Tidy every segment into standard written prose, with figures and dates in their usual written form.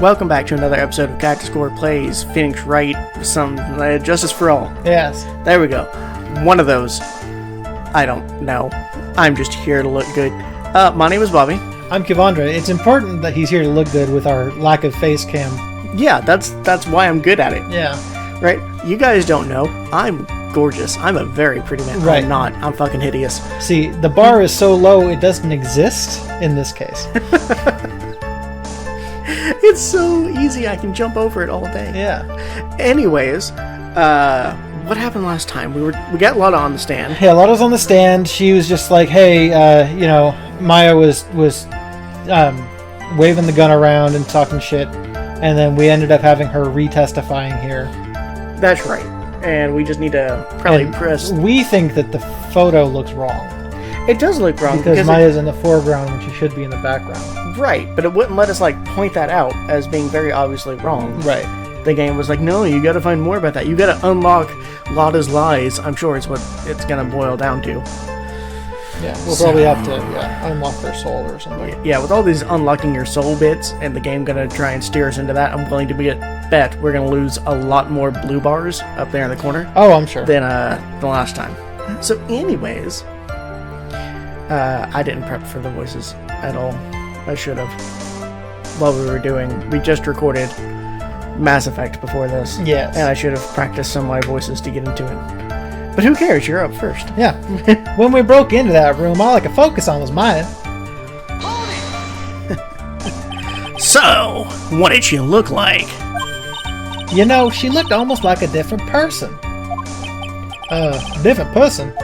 Welcome back to another episode of Cactus plays Phoenix Wright, some Justice for All. Yes. There we go. One of those. I don't know. I'm just here to look good. My name is Bobby. I'm Kevandre. It's important that he's here to look good with our lack of face cam. Yeah, that's why I'm good at it. Yeah. Right? You guys don't know. I'm gorgeous. I'm a very pretty man. Right. I'm not. I'm fucking hideous. See, the bar is so low it doesn't exist in this case. It's so easy. I can jump over it all day. Yeah. Anyways, what happened last time? We got Lotta on the stand. Yeah, Lotta's on the stand. She was just like, hey, Maya was waving the gun around and talking shit. And then we ended up having her retestifying here. That's right. And we just need to probably press... We think that the photo looks wrong. It does look wrong. Because Maya's in the foreground when she should be in the background. Right, but it wouldn't let us, point that out as being very obviously wrong. Right. The game was like, no, you gotta find more about that. You gotta unlock Lotta's lies. I'm sure it's what it's gonna boil down to. Yeah, we'll probably have to unlock their soul or something. Yeah, with all these unlocking your soul bits and the game gonna try and steer us into that, I'm willing to bet we're gonna lose a lot more blue bars up there in the corner. Oh, I'm sure. Than the last time. So anyways, I didn't prep for the voices at all. I should have. While we were doing, we just recorded Mass Effect before this. Yes. And I should have practiced some of my voices to get into it. But who cares? You're up first. Yeah. When we broke into that room, all I could focus on was Maya. So, what did she look like? You know, she looked almost like a different person. Different person?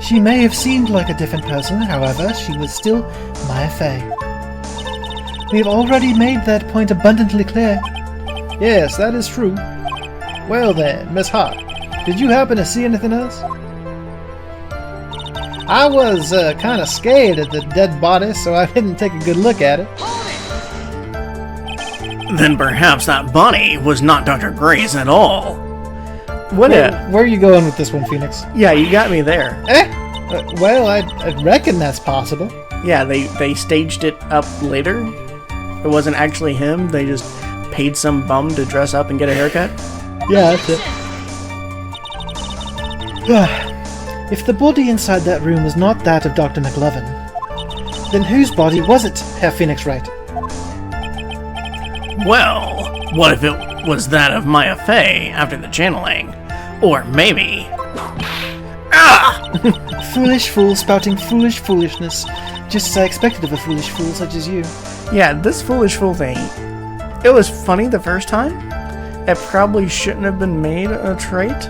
She may have seemed like a different person, however, she was still Maya Fey. We've already made that point abundantly clear. Yes, that is true. Well then, Miss Hart, did you happen to see anything else? I was kind of scared at the dead body, so I didn't take a good look at it. Then perhaps that body was not Dr. Gray's at all. Where are you going with this one, Phoenix? Yeah, you got me there. Well, I reckon that's possible. Yeah, they staged it up later. It wasn't actually him. They just paid some bum to dress up and get a haircut. Yeah, that's it. If the body inside that room was not that of Dr. McLovin, then whose body was it, Herr Phoenix Wright? Well, what if it was that of Maya Fey after the channeling? Or maybe... Foolish fool spouting foolish foolishness, just as I expected of a foolish fool such as you. Yeah, this foolish fool thing, it was funny the first time. It probably shouldn't have been made a trait.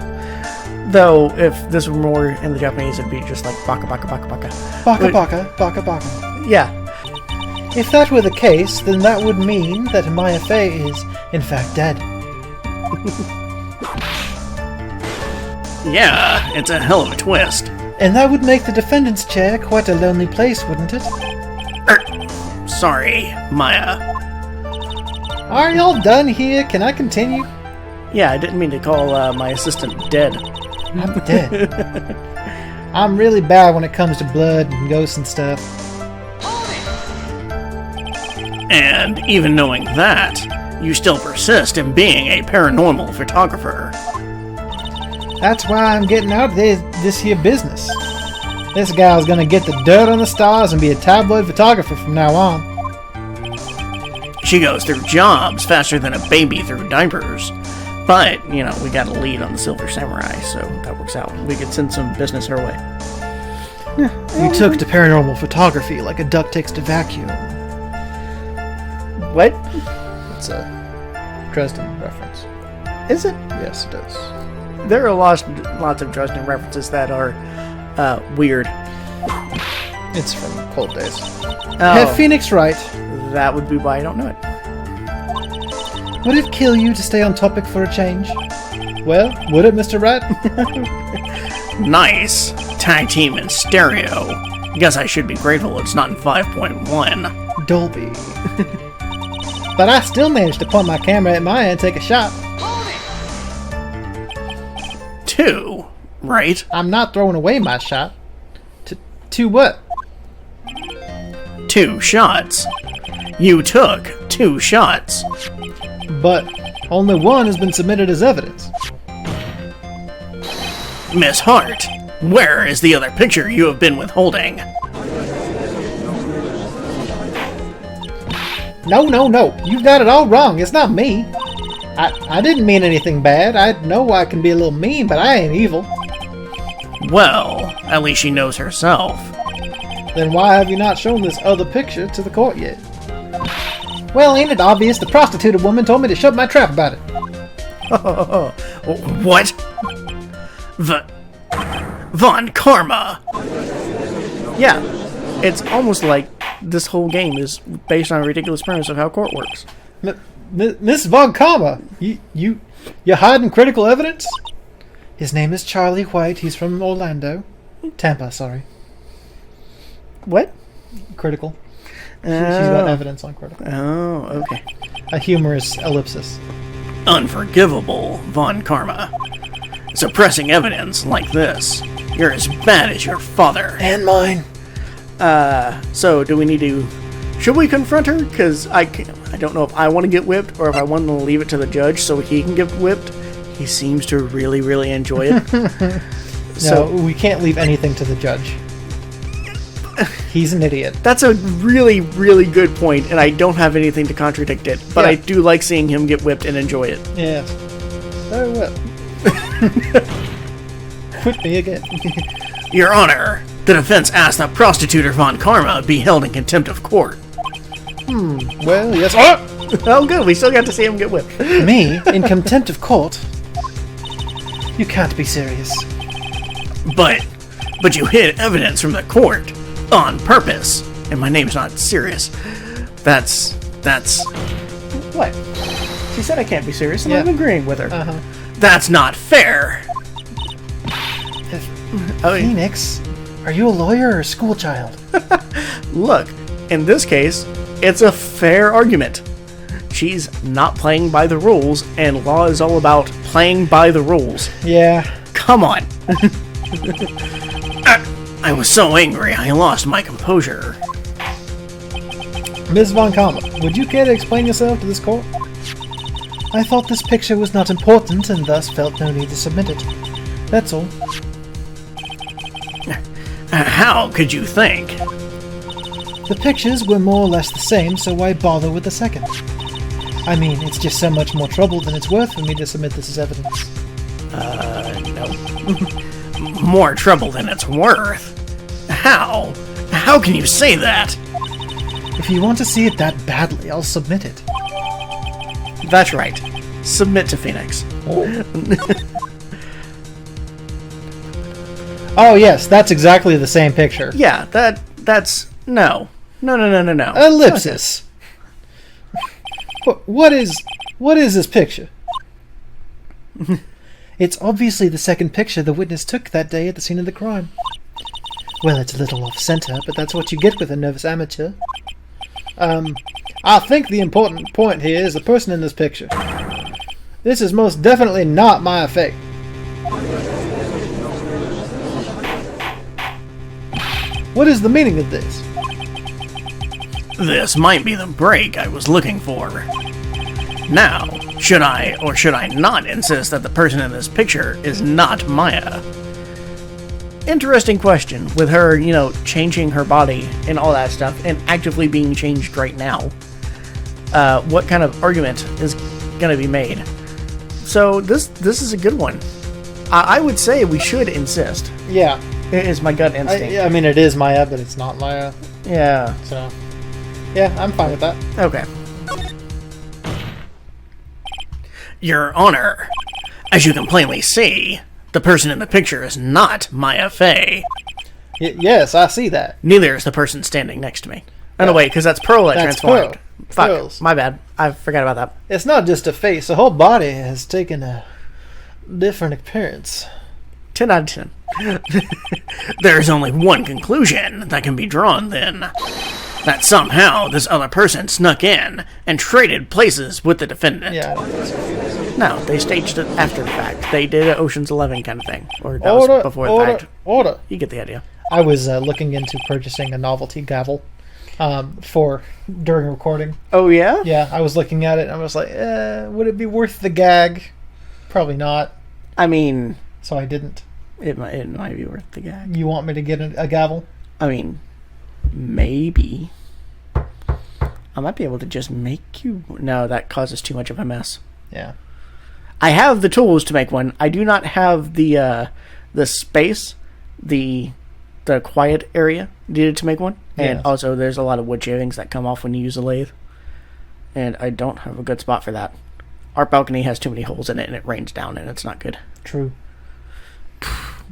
Though, if this were more in the Japanese, it'd be just like baka baka baka baka. Baka baka, baka baka. Yeah. If that were the case, then that would mean that Maya Fey is, in fact, dead. Yeah, it's a hell of a twist. And that would make the defendant's chair quite a lonely place, wouldn't it? Sorry, Maya. Are y'all done here? Can I continue? Yeah, I didn't mean to call my assistant dead. I'm dead. I'm really bad when it comes to blood and ghosts and stuff. And even knowing that, you still persist in being a paranormal photographer. That's why I'm getting out of this here business. This guy's gonna get the dirt on the stars and be a tabloid photographer from now on. She goes through jobs faster than a baby through diapers. But, we got a lead on the Silver Samurai, so that works out. We could send some business her way. You took to paranormal photography like a duck takes to vacuum. What? It's a Dresden reference. Is it? Yes, it is. There are lots of Dresden references that are weird. It's from Cold Days. Oh, Herr Phoenix Wright. That would be why I don't know it. Would it kill you to stay on topic for a change? Well, would it, Mr. Wright? Nice. Tag team in stereo. Guess I should be grateful it's not in 5.1. Dolby. But I still managed to point my camera at Maya and take a shot. 2, right? I'm not throwing away my shot. To what? 2 shots. You took 2 shots. But only one has been submitted as evidence. Miss Hart, where is the other picture you have been withholding? No. You've got it all wrong. It's not me. I didn't mean anything bad. I know I can be a little mean, but I ain't evil. Well, at least she knows herself. Then why have you not shown this other picture to the court yet? Well, ain't it obvious? The prostituted woman told me to shut my trap about it. What? Von Karma! Yeah, it's almost like this whole game is based on a ridiculous premise of how court works. Miss Von Karma, you're hiding critical evidence? His name is Charlie White. He's from Orlando. Tampa, sorry. What? Critical. She's got evidence on critical. Oh, okay. A humorous ellipsis. Unforgivable, Von Karma. Suppressing evidence like this. You're as bad as your father. And mine. So do we need to... Should we confront her? Because I don't know if I want to get whipped or if I want to leave it to the judge so he can get whipped. He seems to really, really enjoy it. No, we can't leave anything to the judge. He's an idiot. That's a really, really good point, and I don't have anything to contradict it. But Yeah. I do like seeing him get whipped and enjoy it. Yes. Very well. Whip me again. Your Honor, the defense asked that prostitute Von Karma be held in contempt of court. Well, yes. Oh, good. We still got to see him get whipped. Me? In contempt of court? You can't be serious. But you hid evidence from the court on purpose, and my name's not serious. That's. What? She said I can't be serious, and Yeah. I'm agreeing with her. Uh-huh. That's not fair. Phoenix, are you a lawyer or a school child? Look, in this case, it's a fair argument. She's not playing by the rules, and law is all about playing by the rules. Yeah. Come on. I was so angry, I lost my composure. Ms. Von Karma, would you care to explain yourself to this court? I thought this picture was not important and thus felt no need to submit it. That's all. How could you think? The pictures were more or less the same, so why bother with the second? I mean, it's just so much more trouble than it's worth for me to submit this as evidence. No. More trouble than it's worth. How? How can you say that? If you want to see it that badly, I'll submit it. That's right. Submit to Phoenix. Oh yes, that's exactly the same picture. Yeah, that's... No. No. Ellipsis. What is this picture? It's obviously the second picture the witness took that day at the scene of the crime. Well, it's a little off-center, but that's what you get with a nervous amateur. I think the important point here is the person in this picture. This is most definitely not my affair. What is the meaning of this? This might be the break I was looking for. Now, should I or should I not insist that the person in this picture is not Maya? Interesting question, with her, changing her body and all that stuff, and actively being changed right now. What kind of argument is going to be made? So this is a good one. I would say we should insist. Yeah. It is my gut instinct. I mean, it is Maya, but it's not Maya. Yeah. So, yeah, I'm fine with that. Okay. Your Honor, as you can plainly see, the person in the picture is not Maya Fey. Yes, I see that. Neither is the person standing next to me. Oh, no, wait, because that's Pearl that That's transformed. Pearl. Fuck, Pearls. my bad. I forgot about that. It's not just a face. The whole body has taken a different appearance. 10 out of 10. There's only one conclusion that can be drawn, then. That somehow this other person snuck in and traded places with the defendant. Yeah, I don't think so. No, they staged it after the fact. They did an Ocean's 11 kind of thing. Or that Order, was before the order, fact. order. You get the idea. I was looking into purchasing a novelty gavel. during recording. Oh, yeah? Yeah, I was looking at it and I was like, would it be worth the gag? Probably not. I mean... So I didn't. It might be worth the gag. You want me to get a gavel? I mean, maybe. I might be able to just make you... No, that causes too much of a mess. Yeah. I have the tools to make one. I do not have the space, the quiet area needed to make one. And also, there's a lot of wood shavings that come off when you use a lathe. And I don't have a good spot for that. Our balcony has too many holes in it, and it rains down, and it's not good. True.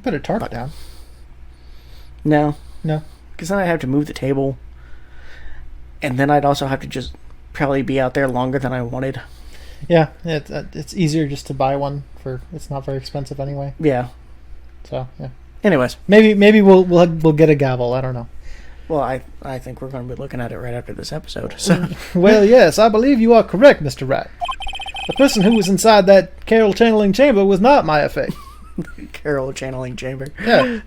Put a tarp down. No. No. Because then I'd have to move the table. And then I'd also have to just probably be out there longer than I wanted. Yeah, it's easier just to buy one it's not very expensive anyway. Yeah. So, yeah. Anyways. Maybe we'll get a gavel, I don't know. Well, I think we're going to be looking at it right after this episode. So. Well, yes, I believe you are correct, Mr. Wright. The person who was inside that Carol channeling chamber was not Maya Fey. Carol channeling chamber. Yeah.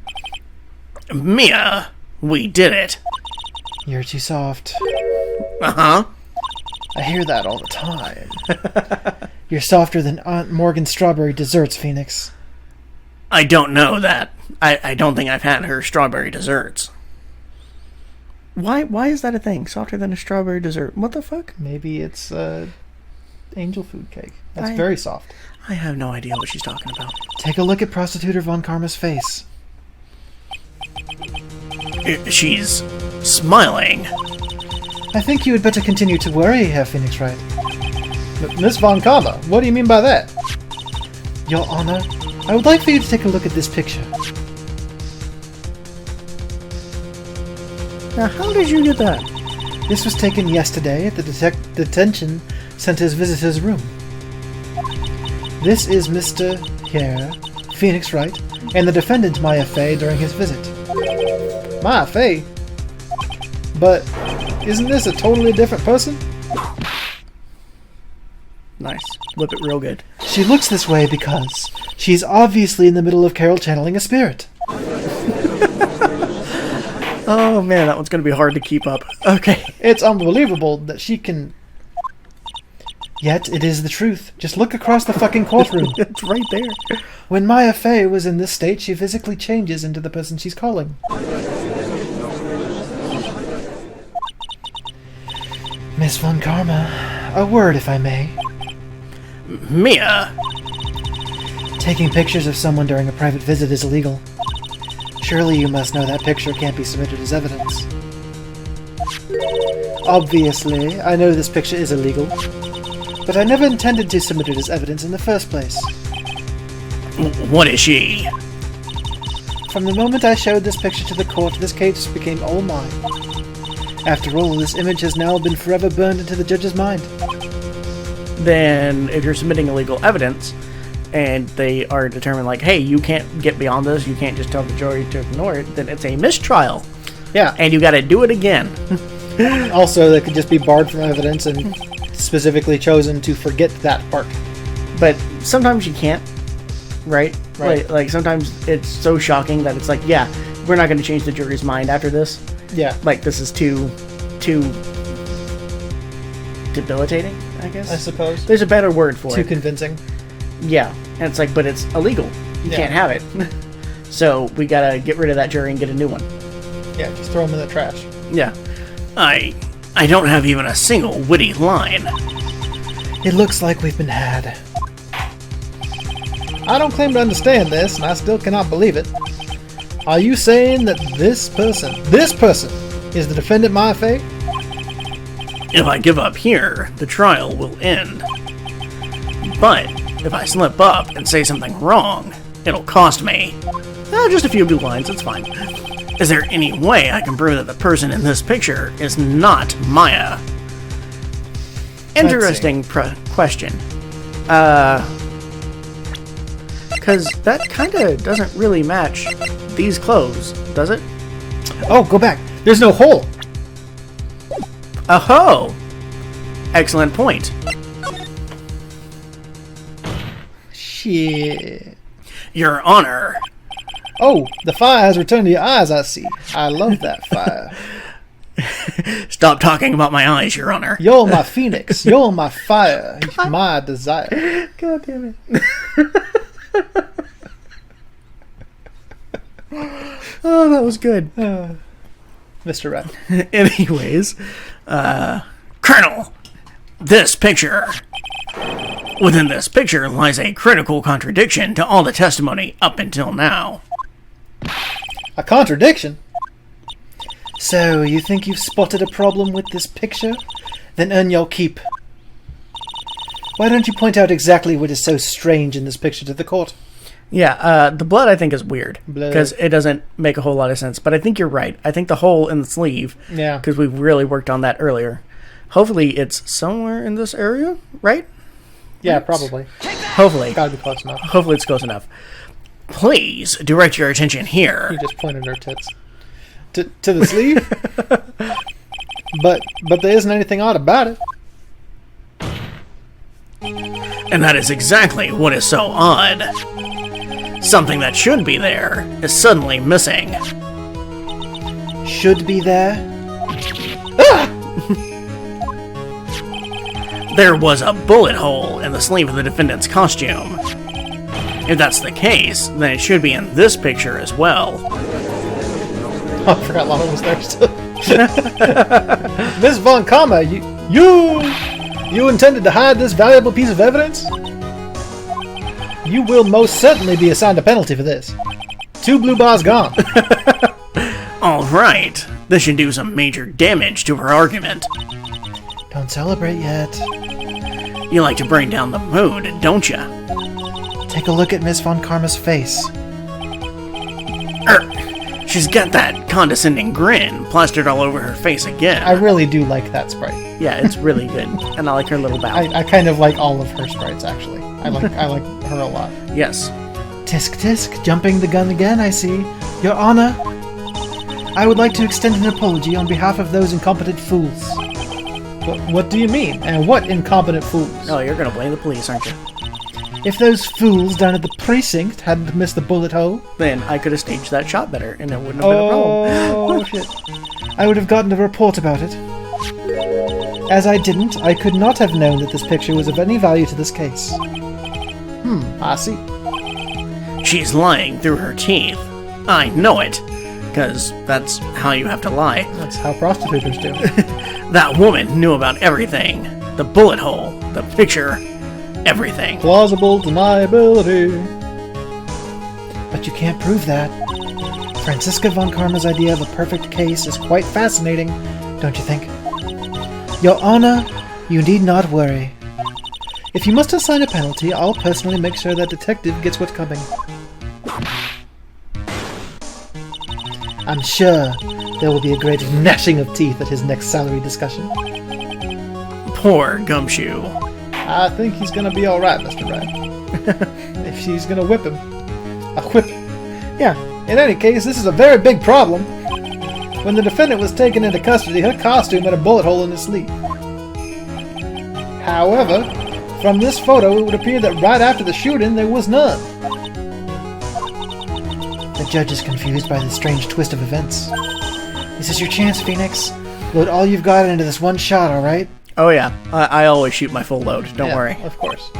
Mia, we did it. You're too soft. Uh-huh. I hear that all the time. You're softer than Aunt Morgan's strawberry desserts, Phoenix. I don't know that. I don't think I've had her strawberry desserts. Why is that a thing? Softer than a strawberry dessert? What the fuck? Maybe it's angel food cake. That's very soft. I have no idea what she's talking about. Take a look at Prostitutor Von Karma's face. She's smiling. I think you had better continue to worry, Herr Phoenix Wright. Miss Von Karma, what do you mean by that? Your Honor, I would like for you to take a look at this picture. Now, how did you get that? This was taken yesterday at the detention center's visitor's room. This is Mr. Here, Phoenix Wright, and the defendant Maya Fey during his visit. Maya Fey? But isn't this a totally different person? Nice. Whip it real good. She looks this way because she's obviously in the middle of Carol channeling a spirit. Oh man, that one's going to be hard to keep up. Okay. It's unbelievable that she can... Yet it is the truth. Just look across the fucking courtroom. It's right there. When Maya Fey was in this state, she physically changes into the person she's calling. Miss Von Karma, a word if I may. Mia! Taking pictures of someone during a private visit is illegal. Surely you must know that picture can't be submitted as evidence. Obviously, I know this picture is illegal, but I never intended to submit it as evidence in the first place. What is she? From the moment I showed this picture to the court, this case became all mine. After all, this image has now been forever burned into the judge's mind. Then, if you're submitting illegal evidence, and they are determined like, hey, you can't get beyond this, you can't just tell the jury to ignore it, then it's a mistrial. Yeah. And you gotta do it again. Also, they could just be barred from evidence and specifically chosen to forget that part. But sometimes you can't, right? Right. Like sometimes it's so shocking that it's like, yeah, we're not gonna change the jury's mind after this. Yeah. Like, this is too debilitating, I guess. I suppose. There's a better word for it. Too convincing. Yeah. And it's like, but it's illegal. You can't have it. So we gotta get rid of that jury and get a new one. Yeah, just throw them in the trash. Yeah. I don't have even a single witty line. It looks like we've been had. I don't claim to understand this, and I still cannot believe it. Are you saying that this person is the defendant Maya Fey? If I give up here, the trial will end. But if I slip up and say something wrong, it'll cost me. Just a few blue lines, it's fine. Is there any way I can prove that the person in this picture is not Maya? Interesting question. Because that kind of doesn't really match these clothes, does it? Oh, go back. There's no hole. Oh-ho! Excellent point. Shit. Your Honor. Oh, the fire has returned to your eyes, I see. I love that fire. Stop talking about my eyes, Your Honor. You're my phoenix. You're my fire. My desire. God damn it. Oh, that was good. Mr. Wright. Anyways, Colonel, this picture. Within this picture lies a critical contradiction to all the testimony up until now. A contradiction? So, you think you've spotted a problem with this picture? Then earn your keep. Why don't you point out exactly what is so strange in this picture to the court? Yeah, the blood I think is weird. Blood. Because it doesn't make a whole lot of sense. But I think you're right. I think the hole in the sleeve, Yeah. because we really worked on that earlier. Hopefully it's somewhere in this area, right? Yeah, probably. Hopefully. Gotta be close enough. Hopefully it's close enough. Please direct your attention here. He just pointed her tits. To the sleeve? But there isn't anything odd about it. And that is exactly what is so odd. Something that should be there is suddenly missing. Should be there? There was a bullet hole in the sleeve of the defendant's costume. If that's the case, then it should be in this picture as well. Oh, I forgot Lana was there still. Miss Von Kama, you intended to hide this valuable piece of evidence? You will most certainly be assigned a penalty for this. 2 blue bars gone. Alright, this should do some major damage to her argument. Don't celebrate yet. You like to bring down the mood, don't ya? Take a look at Miss Von Karma's face. She's got that condescending grin plastered all over her face again. I really do like that sprite. Yeah, it's really good. And I like her little bow. I kind of like all of her sprites, actually. I like her a lot. Yes. Tisk tisk, jumping the gun again, I see. Your Honor, I would like to extend an apology on behalf of those incompetent fools. What do you mean? And what incompetent fools? Oh, you're gonna blame the police, aren't you? If those fools down at the precinct hadn't missed the bullet hole... Then I could have staged that shot better, and it wouldn't have been a problem. Oh, shit. I would have gotten a report about it. As I didn't, I could not have known that this picture was of any value to this case. I see. She's lying through her teeth. I know it, because that's how you have to lie. That's how prostitutes do. That woman knew about everything. The bullet hole, the picture, everything. Plausible deniability. But you can't prove that. Franzisca von Karma's idea of a perfect case is quite fascinating, don't you think? Your Honor, you need not worry. If you must assign a penalty, I'll personally make sure that detective gets what's coming. I'm sure there will be a great gnashing of teeth at his next salary discussion. Poor Gumshoe. I think he's gonna be alright, Mr. Wright. If she's gonna whip him. A whip. Yeah, in any case, this is a very big problem. When the defendant was taken into custody, her costume had a bullet hole in its sleeve. However, from this photo, it would appear that right after the shooting, there was none. The judge is confused by the strange twist of events. This is your chance, Phoenix. Load all you've got into this one shot, alright? Oh yeah, I always shoot my full load, don't worry. Of course.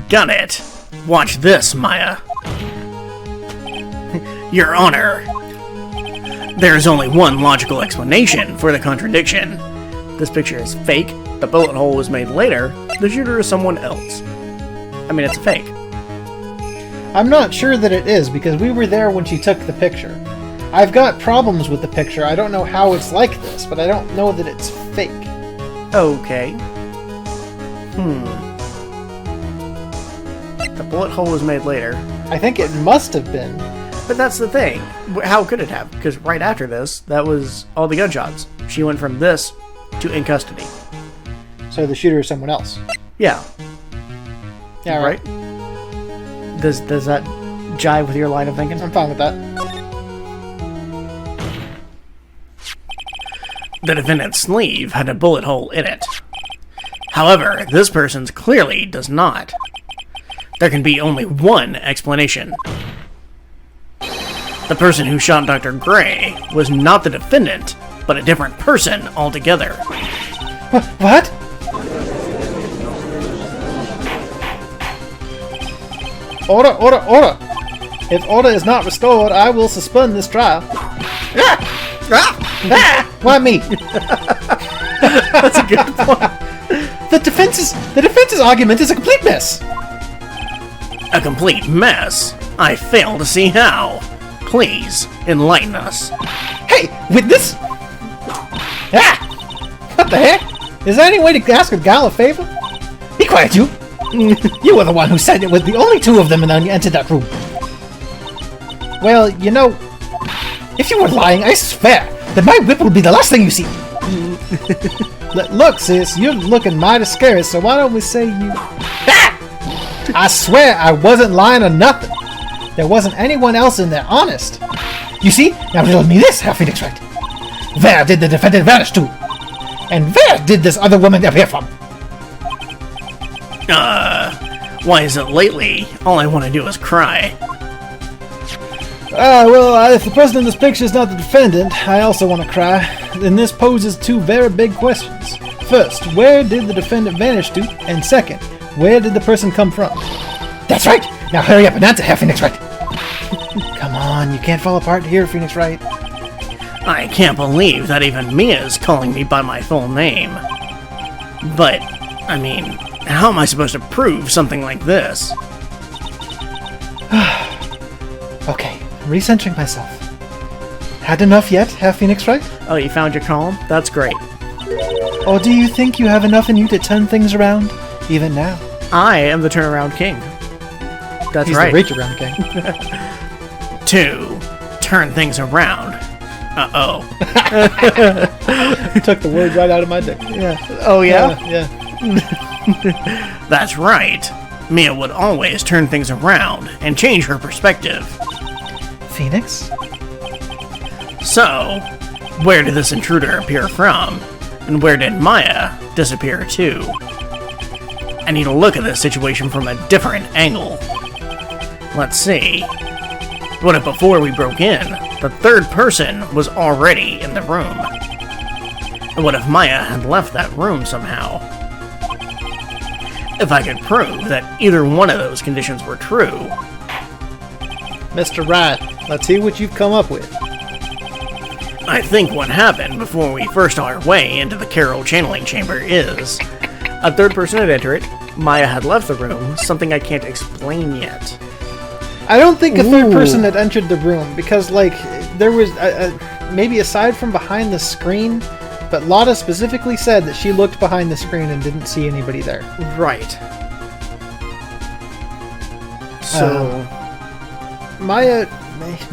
Got it. Watch this, Maya. Your Honor. There's only one logical explanation for the contradiction. This picture is fake, the bullet hole was made later, the shooter is someone else. I mean, it's a fake. I'm not sure that it is, because we were there when she took the picture. I've got problems with the picture. I don't know how it's like this, but I don't know that it's fake. Okay. The bullet hole was made later. I think it must have been. But that's the thing. How could it have? Because right after this, that was all the gunshots. She went from this to in custody. So the shooter is someone else. Yeah. Yeah, right. Does that jive with your line of thinking? I'm fine with that. The defendant's sleeve had a bullet hole in it. However, this person's clearly does not. There can be only one explanation. The person who shot Dr. Gray was not the defendant, but a different person altogether. What? Order! If order is not restored, I will suspend this trial. Why me? That's a good point. The defense's argument is a complete mess. A complete mess? I fail to see how. Please, enlighten us. Hey, witness! What the heck? Is there any way to ask a gal a favor? Be quiet, you! You were the one who said it was the only two of them when you entered that room. Well, you know, if you were lying, I swear that my whip will be the last thing you see. Look, sis, you're looking mighty scary, so why don't we say you... I swear I wasn't lying or nothing. There wasn't anyone else in there, honest. You see? Now riddle me this, Herr Phoenix Wright. Where did the defendant vanish to? And where did this other woman appear from? Why is it lately all I want to do is cry? Well, if the person in this picture is not the defendant, I also want to cry. Then this poses two very big questions. First, where did the defendant vanish to? And second, where did the person come from? That's right! Now hurry up and answer, Herr Phoenix Wright! Come on, you can't fall apart here, Phoenix Wright. I can't believe that even Mia's calling me by my full name. But, I mean, how am I supposed to prove something like this? Okay, recentering myself. Had enough yet, Herr Phoenix Wright? Oh, you found your calm? That's great. Or do you think you have enough in you to turn things around, even now? I am the turnaround king. That's He's right. the reach-around king. To turn things around. Uh-oh. Took the words right out of my dick. Yeah. Oh, yeah? Yeah. That's right. Mia would always turn things around and change her perspective. Phoenix? So, where did this intruder appear from? And where did Maya disappear to? I need to look at this situation from a different angle. Let's see. What if before we broke in, the third person was already in the room? And what if Maya had left that room somehow? If I could prove that either one of those conditions were true... Mr. Wright, let's see what you've come up with. I think what happened before we forced our way into the Carol channeling chamber is... a third person had entered it, Maya had left the room, something I can't explain yet. I don't think a third person had entered the room, because, like, there was, maybe aside from behind the screen, but Lotta specifically said that she looked behind the screen and didn't see anybody there. Right. So... Maya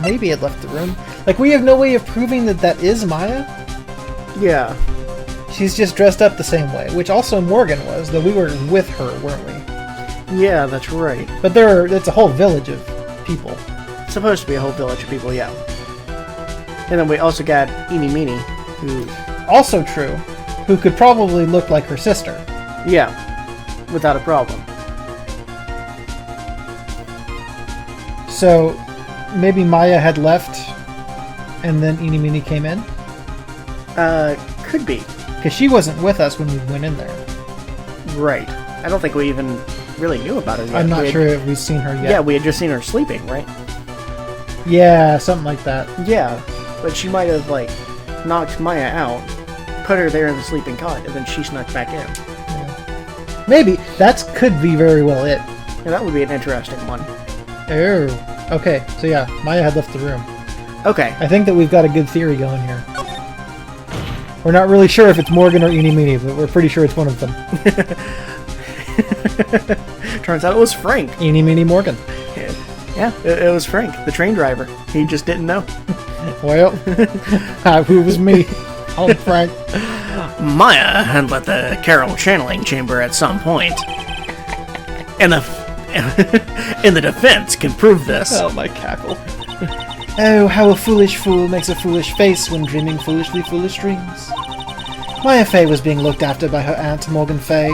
maybe had left the room. Like, we have no way of proving that that is Maya. yeah. She's just dressed up the same way, which also Morgan was, though we were with her, weren't we? Yeah, that's right. But it's a whole village of people. It's supposed to be a whole village of people, yeah. And then we also got Eeny Meeny, who... Also true, who could probably look like her sister. Yeah, without a problem. So, maybe Maya had left, and then Eeny Meeny came in? Could be. Because she wasn't with us when we went in there. Right. I don't think we even really knew about her yet. I'm not sure if we've seen her yet. Yeah, we had just seen her sleeping, right? Yeah, something like that. Yeah, but she might have, like, knocked Maya out, put her there in the sleeping cot, and then she snuck back in. Yeah. Maybe. That could be very well it. Yeah, that would be an interesting one. Oh. Okay, so yeah, Maya had left the room. Okay. I think that we've got a good theory going here. We're not really sure if it's Morgan or Eeny Meeny, but we're pretty sure it's one of them. Turns out it was Frank. Eeny Meeny Morgan. Yeah, it was Frank, the train driver. He just didn't know. Well, who was me? I'm Frank. Maya had left the Carol channeling chamber at some point. And the defense can prove this. Oh, my cackle. Oh, how a foolish fool makes a foolish face when dreaming foolishly foolish dreams. Maya Fey was being looked after by her aunt, Morgan Fey.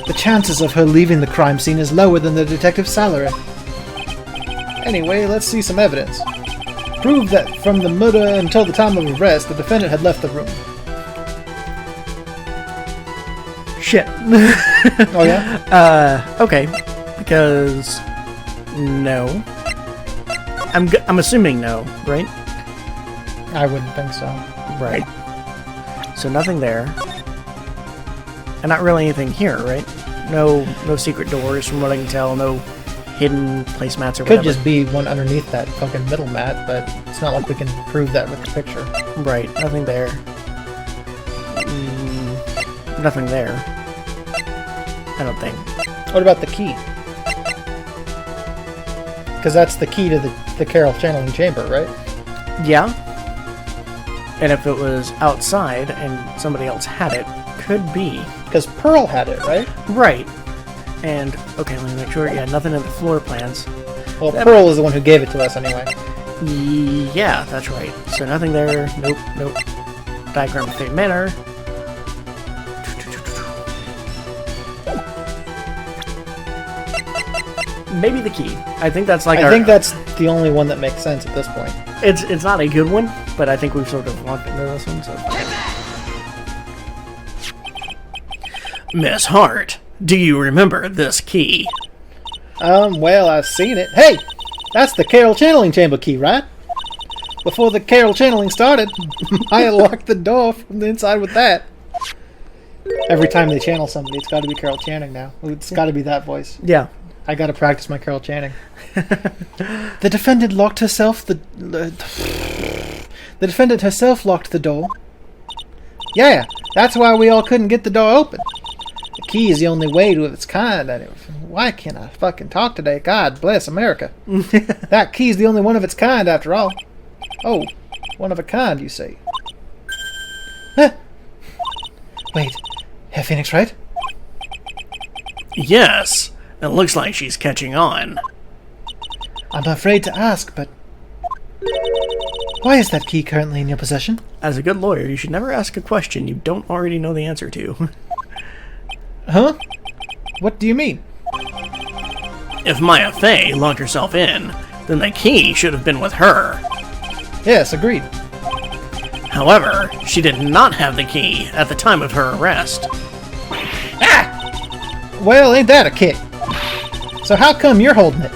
The chances of her leaving the crime scene is lower than the detective's salary. Anyway, let's see some evidence. Prove that from the murder until the time of arrest, the defendant had left the room. Shit. Oh yeah? Okay. Because... no. I'm assuming no, right? I wouldn't think so. Right. So nothing there. And not really anything here, right? No secret doors from what I can tell, no hidden placemats or whatever. Could just be one underneath that fucking middle mat, but it's not like we can prove that with the picture. Right, nothing there. Nothing there. I don't think. What about the key? Because that's the key to the Carol channeling chamber, right? Yeah. And if it was outside and somebody else had it, could be. Because Pearl had it, right? Right. And, okay, let me make sure. Yeah, nothing in the floor plans. Well, Pearl is the one who gave it to us anyway. Yeah, that's right. So nothing there. Nope. Diagram of Fate Manor. Maybe the key. I think that's like I think that's the only one that makes sense at this point. It's not a good one, but I think we've sort of locked into this one, so... Miss Hart, do you remember this key? Well, I've seen it. Hey! That's the Carol channeling chamber key, right? Before the Carol channeling started, I locked the door from the inside with that. Every time they channel somebody, it's got to be Carol chanting now. It's got to be that voice. Yeah. I got to practice my Carol chanting. The defendant locked herself the defendant herself locked the door. Yeah, that's why we all couldn't get the door open. The key is the only way to its kind. Why can't I fucking talk today? God bless America. That key's the only one of its kind, after all. Oh, one of a kind, you say? Huh? Wait, Herr Phoenix, right? Yes, it looks like she's catching on. I'm afraid to ask, but why is that key currently in your possession? As a good lawyer, you should never ask a question you don't already know the answer to. Huh? What do you mean? If Maya Fey locked herself in, then the key should have been with her. Yes, agreed. However, she did not have the key at the time of her arrest. Ah! Well, ain't that a kick? So how come you're holding it?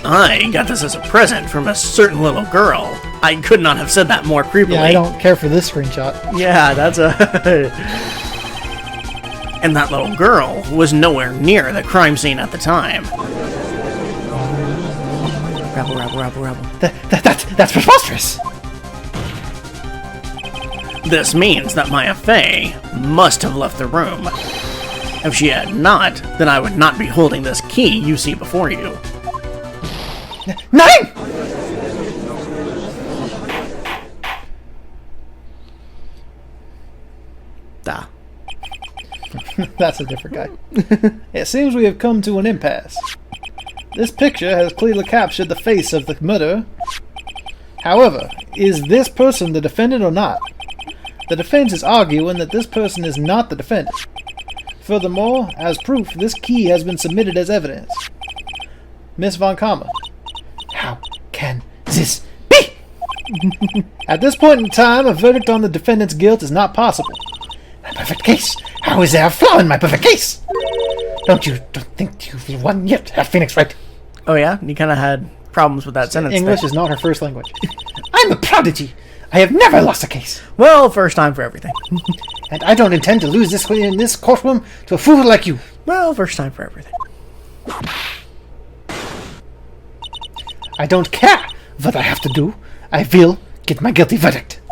I got this as a present from a certain little girl. I could not have said that more creepily. Yeah, I don't care for this screenshot. Yeah, that's a... And that little girl was nowhere near the crime scene at the time. Rabble. That's preposterous! This means that Maya Fey must have left the room. If she had not, then I would not be holding this key you see before you. Nine! Da. That's a different guy. It seems we have come to an impasse. This picture has clearly captured the face of the murderer. However, is this person the defendant or not? The defense is arguing that this person is not the defendant. Furthermore, as proof, this key has been submitted as evidence. Miss Von Kammer, how can this be? At this point in time, a verdict on the defendant's guilt is not possible. My perfect case? How is there a flaw in my perfect case? Don't think you've won yet, Herr Phoenix, right? Oh yeah? You kind of had problems with that sentence. English is not her first language. I'm a prodigy. I have never lost a case. Well, first time for everything. And I don't intend to lose this in this courtroom to a fool like you. Well, first time for everything. I don't care what I have to do. I will get my guilty verdict.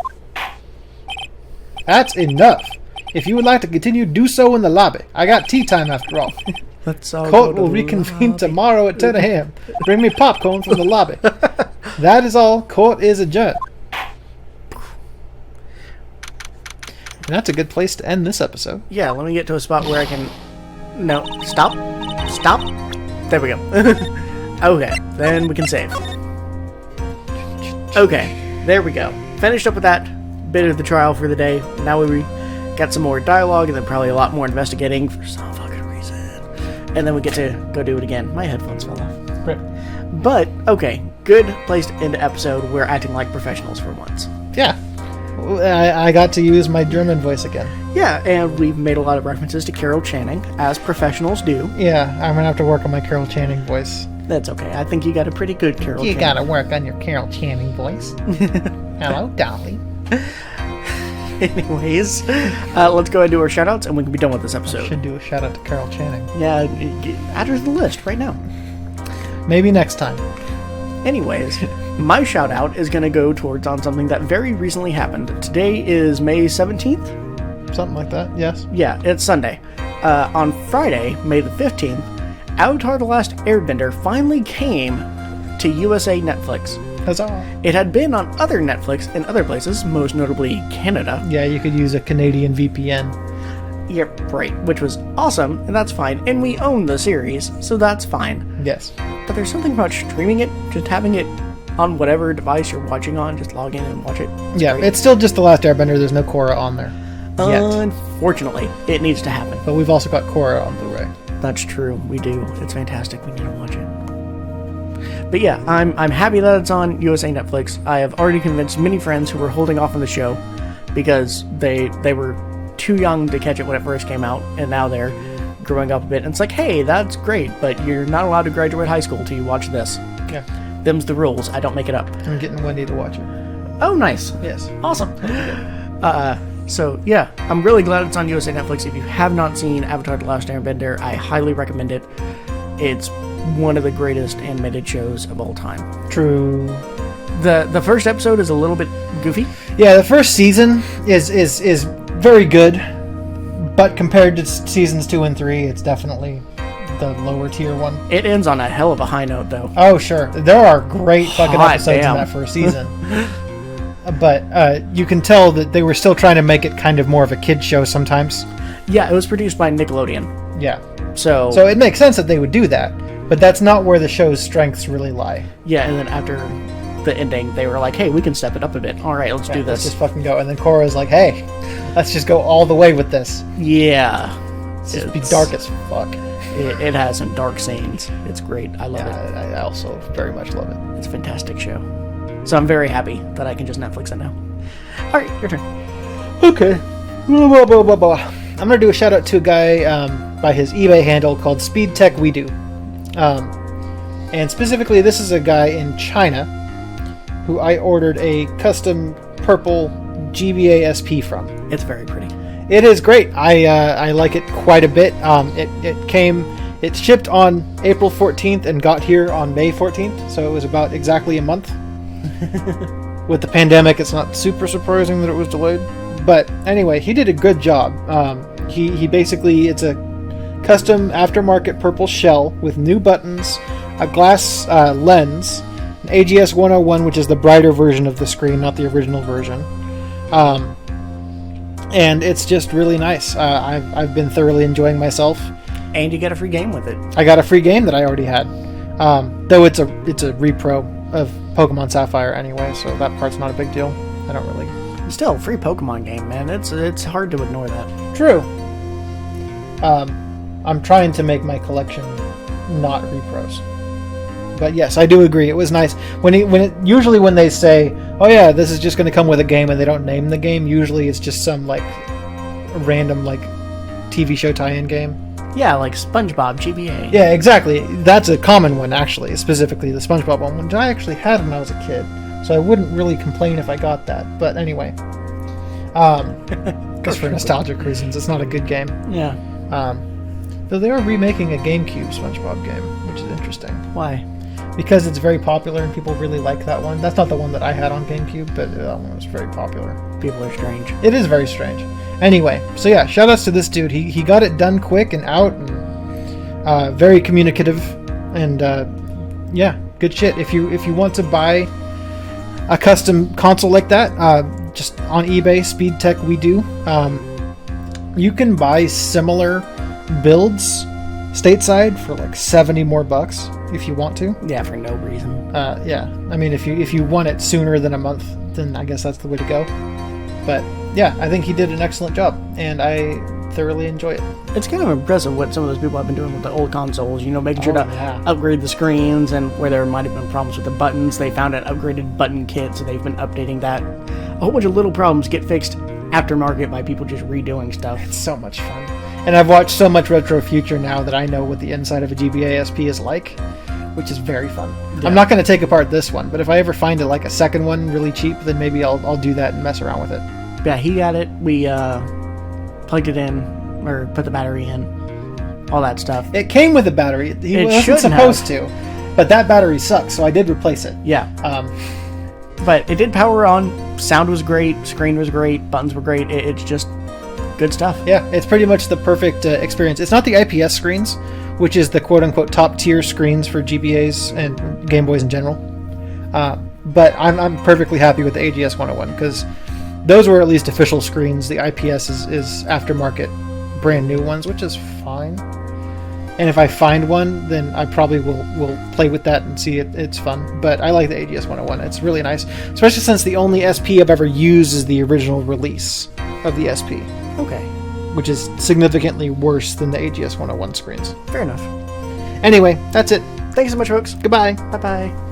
That's enough. If you would like to continue, do so in the lobby. I got tea time after all. Let's all Court will reconvene tomorrow at 10 a.m. Bring me popcorn from the lobby. That is all. Court is adjourned. And that's a good place to end this episode. Yeah, let me get to a spot where I can... No, stop. Stop. There we go. Okay, then we can save. Okay, there we go. Finished up with that bit of the trial for the day. Now we got some more dialogue and then probably a lot more investigating for some fucking reason. And then we get to go do it again. My headphones fell off. Right. But, okay, good place to end the episode. We're acting like professionals for once. Yeah. I got to use my German voice again. Yeah, and we've made a lot of references to Carol Channing, as professionals do. Yeah, I'm going to have to work on my Carol Channing voice. That's okay. I think you got a pretty good Carol Channing. You got to work on your Carol Channing voice. Hello, Dolly. Anyways, let's go ahead and do our shoutouts, and we can be done with this episode. I should do a shout out to Carol Channing. Yeah, add her to the list right now. Maybe next time. Anyways, my shout out is going to go towards on something that very recently happened. Today is May 17th? Something like that, yes. Yeah, it's Sunday. On Friday, May the 15th, Avatar: The Last Airbender finally came to USA Netflix. Huzzah. It had been on other Netflix in other places, most notably Canada. Yeah, you could use a Canadian VPN. Yep, right, which was awesome, and that's fine. And we own the series, so that's fine. Yes. But there's something about streaming it, just having it on whatever device you're watching on, just log in and watch it. Great. It's still just The Last Airbender. There's no Korra on there yet. Unfortunately, it needs to happen. But we've also got Korra on Blu-ray. That's true, we do. It's fantastic, we need to watch it. But yeah, I'm happy that it's on USA Netflix. I have already convinced many friends who were holding off on the show because they were too young to catch it when it first came out, and now they're growing up a bit. And it's like, hey, that's great, but you're not allowed to graduate high school till you watch this. Yeah. Them's the rules. I don't make it up. I'm getting Wendy to watch it. Oh, nice. Yes. Awesome. So, yeah, I'm really glad it's on USA Netflix. If you have not seen Avatar: The Last Airbender, I highly recommend it. It's one of the greatest animated shows of all time. True. The first episode is a little bit goofy. Yeah, the first season is very good, but compared to seasons 2 and 3, it's definitely the lower tier one. It ends on a hell of a high note, though. Oh, sure. There are great fucking Hot episodes damn. in that first season. But you can tell that they were still trying to make it kind of more of a kid show sometimes. Yeah, it was produced by Nickelodeon. Yeah. So it makes sense that they would do that, but that's not where the show's strengths really lie. yeah, and then after the ending, they were like, hey, we can step it up a bit. All right, let's do Let's this. just fucking go. And then Korra's like, hey, let's just go all the way with this. Yeah. Let's just be dark as fuck. It has some dark scenes. It's great. I love it. I also very much love it. It's a fantastic show. So I'm very happy that I can just Netflix it now. All right, your turn. Okay. I'm going to do a shout out to a guy by his eBay handle called speedtechwedo. And specifically, this is a guy in China who I ordered a custom purple GBA SP from. It's very pretty. It is great. I like it quite a bit. It shipped on April 14th and got here on May 14th, so it was about exactly a month. With the pandemic, it's not super surprising that it was delayed. But anyway, he did a good job. He basically, it's a custom aftermarket purple shell with new buttons, a glass lens, an AGS 101, which is the brighter version of the screen, not the original version. And it's just really nice. I've been thoroughly enjoying myself. And you get a free game with it. I got a free game that I already had. Though it's a repro of Pokemon Sapphire anyway, so that part's not a big deal. I don't really... Still, free Pokemon game, man. It's hard to ignore that. True. I'm trying to make my collection not repros. But yes, I do agree. It was nice usually when they say, "Oh yeah, this is just going to come with a game," and they don't name the game. Usually, it's just some like random like TV show tie-in game. Yeah, like SpongeBob GBA. Yeah, exactly. That's a common one, actually. Specifically, the SpongeBob one, which I actually had when I was a kid, so I wouldn't really complain if I got that. But anyway, because for nostalgic reasons, it's not a good game. Yeah. Though they are remaking a GameCube SpongeBob game, which is interesting. Why? Because it's very popular and people really like that one. That's not the one that I had on GameCube, but that one was very popular. People are strange. It is very strange. Anyway, so yeah, shoutouts to this dude. He got it done quick and out, and very communicative, and yeah, good shit. If you want to buy a custom console like that, just on eBay, speedtechwedo, you can buy similar builds stateside for like $70 more if you want to. Yeah, for no reason. Yeah, I mean, if you want it sooner than a month, then I guess that's the way to go. But yeah, I think he did an excellent job, and I thoroughly enjoy it. It's kind of impressive what some of those people have been doing with the old consoles, making sure to upgrade the screens, and where there might have been problems with the buttons, they found an upgraded button kit, so they've been updating that. A whole bunch of little problems get fixed aftermarket by people just redoing stuff. It's so much fun. And I've watched so much Retro Future now that I know what the inside of a GBA SP is like, which is very fun. Yeah. I'm not going to take apart this one, but if I ever find a second one really cheap, then maybe I'll do that and mess around with it. Yeah, he got it. We plugged it in, or put the battery in, all that stuff. It came with a battery. He wasn't supposed to, but that battery sucks, so I did replace it. Yeah. But it did power on. Sound was great. Screen was great. Buttons were great. It's just good stuff. Yeah, it's pretty much the perfect experience. It's not the IPS screens, which is the quote-unquote top-tier screens for GBAs and Game Boys in general. But I'm perfectly happy with the AGS 101, because those were at least official screens. The IPS is aftermarket, brand new ones, which is fine. And if I find one, then I probably will play with that and see it. It's fun. But I like the AGS 101. It's really nice, especially since the only SP I've ever used is the original release of the SP. Okay. Which is significantly worse than the AGS 101 screens. Fair enough. Anyway, that's it. Thanks so much, folks. Goodbye. Bye-bye.